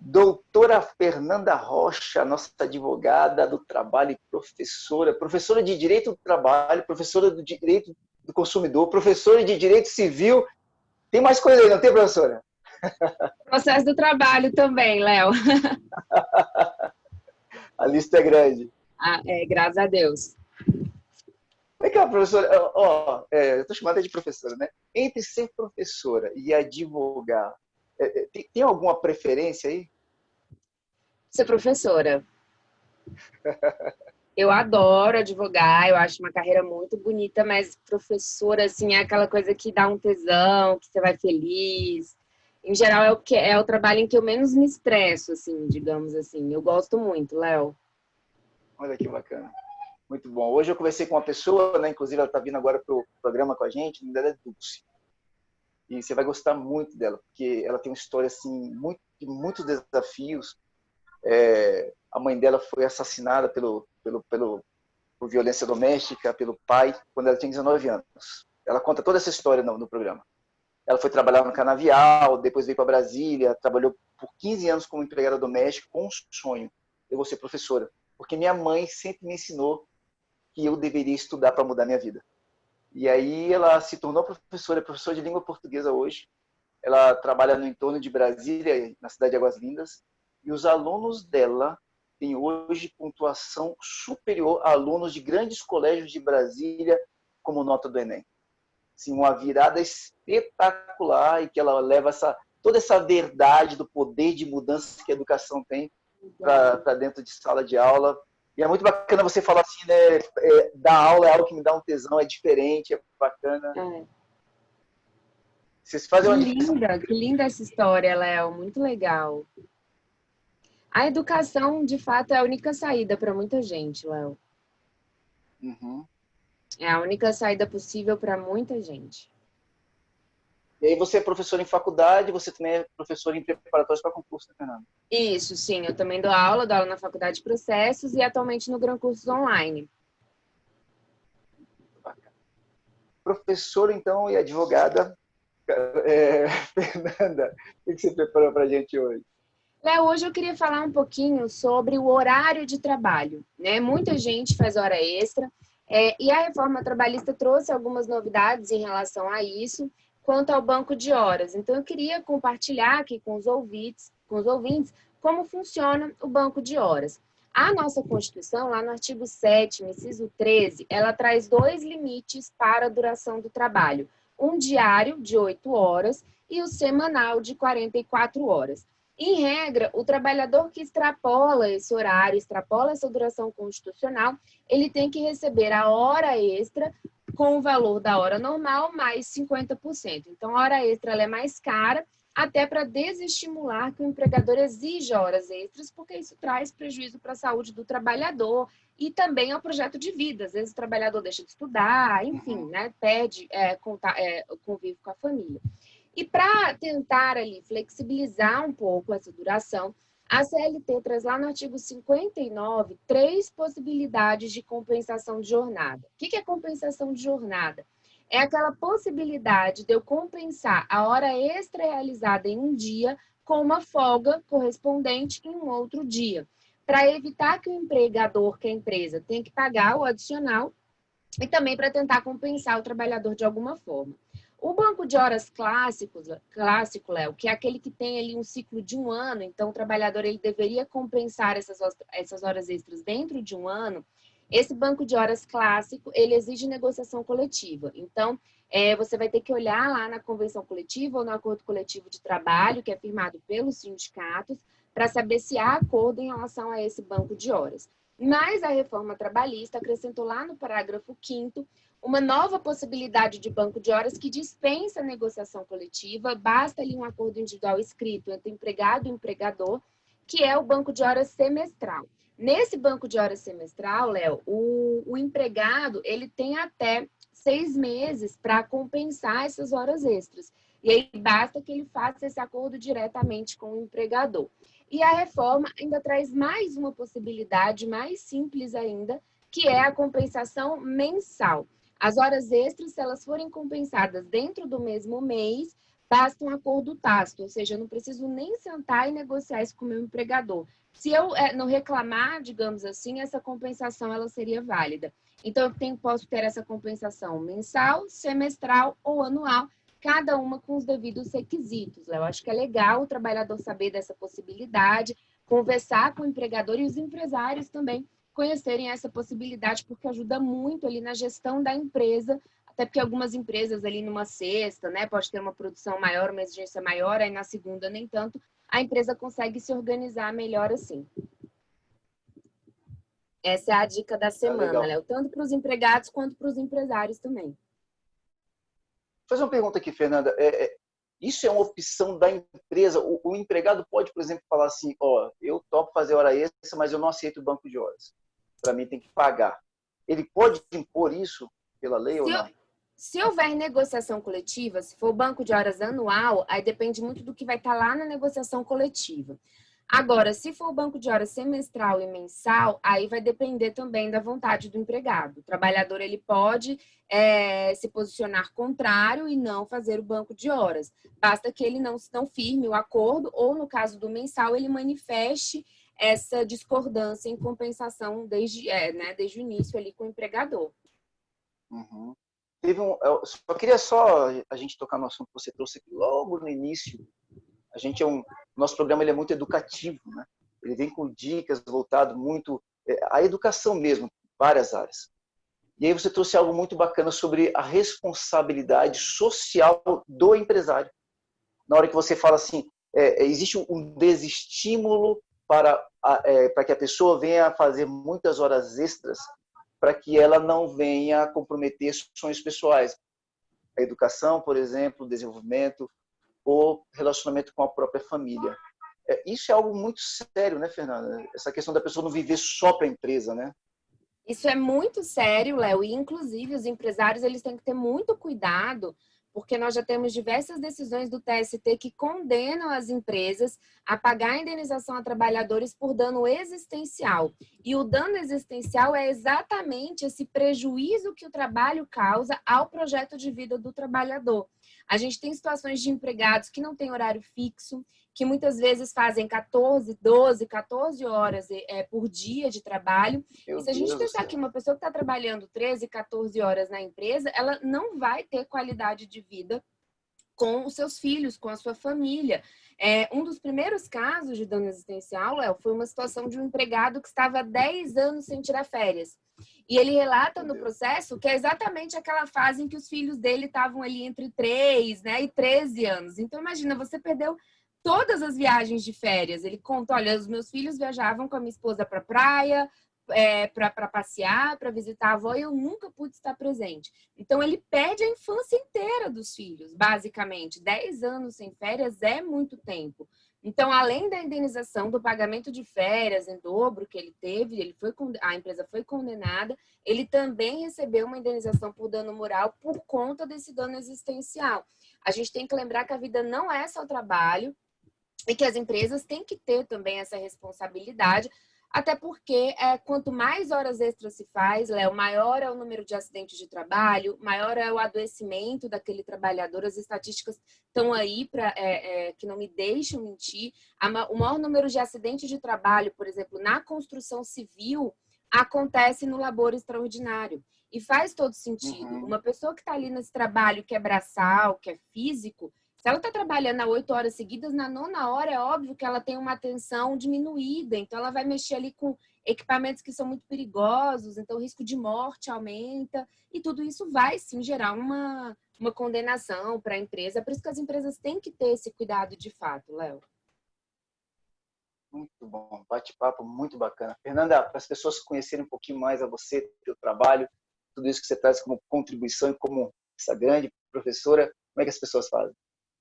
Doutora Fernanda Rocha, nossa advogada do trabalho e professora de Direito do Trabalho, professora do Direito do Consumidor, professora de Direito Civil. Tem mais coisa aí, não tem, professora? Processo do trabalho também, Léo. A lista é grande. Graças a Deus. Vem cá, professora. Eu estou chamada de professora, né? Entre ser professora e advogar, tem alguma preferência aí? Ser professora. Eu adoro advogar, eu acho uma carreira muito bonita, mas professora, assim, é aquela coisa que dá um tesão, que você vai feliz. Em geral, é o trabalho em que eu menos me estresso, assim, digamos assim. Eu gosto muito, Léo. Olha que bacana. Muito bom. Hoje eu conversei com uma pessoa, né? Inclusive ela está vindo agora para o programa com a gente, o nome dela é Dulce. E você vai gostar muito dela, porque ela tem uma história assim, de muitos desafios. A mãe dela foi assassinada por violência doméstica, pelo pai, quando ela tinha 19 anos. Ela conta toda essa história no programa. Ela foi trabalhar no Canavial, depois veio para Brasília, trabalhou por 15 anos como empregada doméstica, com um sonho: eu vou ser professora. Porque minha mãe sempre me ensinou que eu deveria estudar para mudar minha vida. E aí ela se tornou professora de língua portuguesa hoje. Ela trabalha no entorno de Brasília, na cidade de Águas Lindas, e os alunos dela têm hoje pontuação superior a alunos de grandes colégios de Brasília, como nota do Enem. Assim, uma virada espetacular, e que ela leva toda essa verdade do poder de mudança que a educação tem para dentro de sala de aula. E é muito bacana você falar assim, né? Dar aula é algo que me dá um tesão, é diferente, é bacana. Vocês fazem uma Que linda essa história, Léo. Muito legal. A educação, de fato, é a única saída para muita gente, Léo. Uhum. É a única saída possível para muita gente. E aí você é professor em faculdade, você também é professor em preparatórios para concurso, né, Fernando? Isso, sim. Eu também dou aula na Faculdade de Processos e atualmente no Gran Cursos Online. Bacana. Professora, então, e advogada. Fernanda, o que você preparou para a gente hoje? Léo, hoje eu queria falar um pouquinho sobre o horário de trabalho, né? Muita gente faz hora extra, e a reforma trabalhista trouxe algumas novidades em relação a isso, quanto ao banco de horas. Então, eu queria compartilhar aqui com os ouvintes, como funciona o banco de horas. A nossa Constituição, lá no artigo 7º, inciso 13, ela traz 2 limites para a duração do trabalho: um diário, de 8 horas, e o semanal, de 44 horas. Em regra, o trabalhador que extrapola esse horário, extrapola essa duração constitucional, ele tem que receber a hora extra com o valor da hora normal mais 50%. Então, a hora extra ela é mais cara, até para desestimular que o empregador exija horas extras, porque isso traz prejuízo para a saúde do trabalhador e também ao projeto de vida. Às vezes o trabalhador deixa de estudar, enfim, né, perde convívio com a família. E para tentar ali flexibilizar um pouco essa duração, a CLT traz lá no artigo 59 3 possibilidades de compensação de jornada. O que é compensação de jornada? É aquela possibilidade de eu compensar a hora extra realizada em um dia com uma folga correspondente em um outro dia, para evitar que o empregador, que a empresa, tenha que pagar o adicional e também para tentar compensar o trabalhador de alguma forma. O banco de horas clássico, Léo, que é aquele que tem ali um ciclo de um ano, então o trabalhador ele deveria compensar essas horas extras dentro de um ano. Esse banco de horas clássico, ele exige negociação coletiva. Então, você vai ter que olhar lá na convenção coletiva ou no acordo coletivo de trabalho, que é firmado pelos sindicatos, para saber se há acordo em relação a esse banco de horas. Mas a reforma trabalhista acrescentou lá no parágrafo 5º uma nova possibilidade de banco de horas que dispensa a negociação coletiva, basta ali um acordo individual escrito entre empregado e empregador, que é o banco de horas semestral. Nesse banco de horas semestral, Léo, o empregado ele tem até 6 meses para compensar essas horas extras. E aí basta que ele faça esse acordo diretamente com o empregador. E a reforma ainda traz mais uma possibilidade, mais simples ainda, que é a compensação mensal. As horas extras, se elas forem compensadas dentro do mesmo mês, basta um acordo tácito, ou seja, eu não preciso nem sentar e negociar isso com o meu empregador. Se eu não reclamar, digamos assim, essa compensação ela seria válida. Então, posso ter essa compensação mensal, semestral ou anual, cada uma com os devidos requisitos. Eu acho que é legal o trabalhador saber dessa possibilidade, conversar com o empregador e os empresários também conhecerem essa possibilidade, porque ajuda muito ali na gestão da empresa, até porque algumas empresas ali numa sexta, né, pode ter uma produção maior, uma exigência maior, aí na segunda nem tanto, a empresa consegue se organizar melhor assim. Essa é a dica da semana, Léo, tanto para os empregados quanto para os empresários também. Vou fazer uma pergunta aqui, Fernanda. Isso é uma opção da empresa? O empregado pode, por exemplo, falar assim, eu topo fazer hora extra, mas eu não aceito o banco de horas. Para mim tem que pagar. Ele pode impor isso pela lei ou não? Se houver negociação coletiva, se for o banco de horas anual, aí depende muito do que vai estar lá na negociação coletiva. Agora, se for o banco de horas semestral e mensal, aí vai depender também da vontade do empregado. O trabalhador ele pode se posicionar contrário e não fazer o banco de horas. Basta que ele não firme o acordo ou, no caso do mensal, ele manifeste essa discordância em compensação desde o início ali com o empregador. Uhum. Só queria a gente tocar no assunto que você trouxe aqui logo no início. Nosso programa ele é muito educativo, né? Ele vem com dicas voltado muito à educação mesmo, várias áreas. E aí você trouxe algo muito bacana sobre a responsabilidade social do empresário. Na hora que você fala assim, existe um desestímulo para que a pessoa venha fazer muitas horas extras, para que ela não venha comprometer sonhos pessoais. A educação, por exemplo, o desenvolvimento, ou relacionamento com a própria família. Isso é algo muito sério, né, Fernanda? Essa questão da pessoa não viver só para a empresa, né? Isso é muito sério, Léo, e inclusive os empresários eles têm que ter muito cuidado, porque nós já temos diversas decisões do TST que condenam as empresas a pagar a indenização a trabalhadores por dano existencial. E o dano existencial é exatamente esse prejuízo que o trabalho causa ao projeto de vida do trabalhador. A gente tem situações de empregados que não têm horário fixo, que muitas vezes fazem 14 horas por dia de trabalho. E se a gente pensar que uma pessoa que está trabalhando 13, 14 horas na empresa, ela não vai ter qualidade de vida com os seus filhos, com a sua família. Um dos primeiros casos de dano existencial, Léo, foi uma situação de um empregado que estava há 10 anos sem tirar férias. E ele relata no processo que é exatamente aquela fase em que os filhos dele estavam ali entre 3, e 13 anos. Então, imagina, você perdeu todas as viagens de férias. Ele conta, olha, os meus filhos viajavam com a minha esposa para a praia, para passear, para visitar a avó, e eu nunca pude estar presente. Então, ele perde a infância inteira dos filhos, basicamente. 10 anos sem férias é muito tempo. Então, além da indenização do pagamento de férias em dobro que ele teve, a empresa foi condenada, ele também recebeu uma indenização por dano moral por conta desse dano existencial. A gente tem que lembrar que a vida não é só trabalho e que as empresas têm que ter também essa responsabilidade, até porque quanto mais horas extras se faz, Léo, maior é o número de acidentes de trabalho, maior é o adoecimento daquele trabalhador. As estatísticas estão aí que não me deixam mentir. O maior número de acidentes de trabalho, por exemplo, na construção civil, acontece no labor extraordinário. E faz todo sentido. Uhum. Uma pessoa que está ali nesse trabalho que é braçal, que é físico, se ela está trabalhando 8 horas seguidas, na 9ª hora é óbvio que ela tem uma atenção diminuída, então ela vai mexer ali com equipamentos que são muito perigosos, então o risco de morte aumenta, e tudo isso vai sim gerar uma condenação para a empresa. Por isso que as empresas têm que ter esse cuidado de fato, Léo. Muito bom, bate-papo muito bacana. Fernanda, para as pessoas conhecerem um pouquinho mais a você, teu trabalho, tudo isso que você traz como contribuição e como essa grande professora, como é que as pessoas fazem?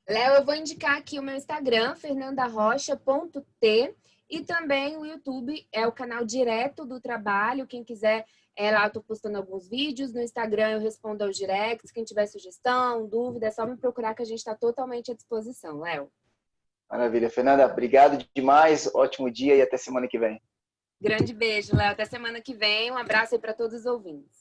Léo, eu vou indicar aqui o meu Instagram, fernandarocha.t, e também o YouTube, é o canal direto do trabalho. Quem quiser, lá eu estou postando alguns vídeos. No Instagram eu respondo aos directs. Quem tiver sugestão, dúvida, é só me procurar que a gente está totalmente à disposição, Léo. Maravilha. Fernanda, obrigado demais, ótimo dia e até semana que vem. Grande beijo, Léo. Até semana que vem. Um abraço aí para todos os ouvintes.